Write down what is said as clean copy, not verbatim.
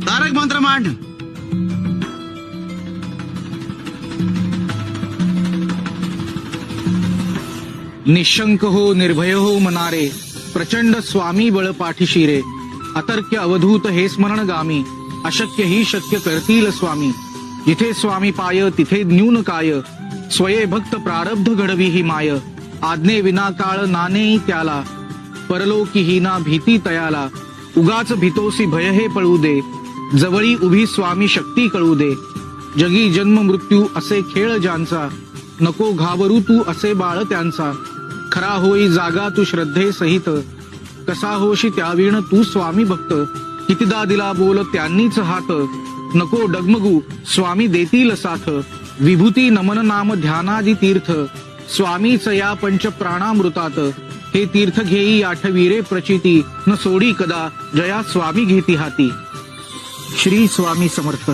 तारक मंत्र मांड. निशंक हो निर्भय हो मनारे, प्रचंड स्वामी बळ पाठीशी रे. अतर्क्य अवधूत हे स्मरणगामी, अशक्य ही शक्य करतील स्वामी. जिथे स्वामी पाय तिथे न्यून काय, स्वये भक्त प्रारब्ध घडवी ही माय. आज्ञे विना काळ नानेई त्याला, परलोकी ही ना भीती तयाला. उगाच भीतोसी भय हे पळू दे, जवळी उभी स्वामी शक्ती कळू दे. जगी जन्म मृत्यू असे खेळ ज्यांचा, नको घाबरू तू असे बाळ त्यांचा. खरा होई जागा तू श्रद्धे सहित, कसा होशी त्याविण तू स्वामी भक्त. कितीदा दिला बोल त्यांनीच हात, नको डगमगू स्वामी देतील साथ. विभूती नमन नाम ध्यानादी तीर्थ, स्वामीच या पंच प्राणामृतात. हे तीर्थ घेई आठवी रे प्रचिती, न सोडी कदा जया स्वामी घेती हाती. श्री स्वामी समर्थ.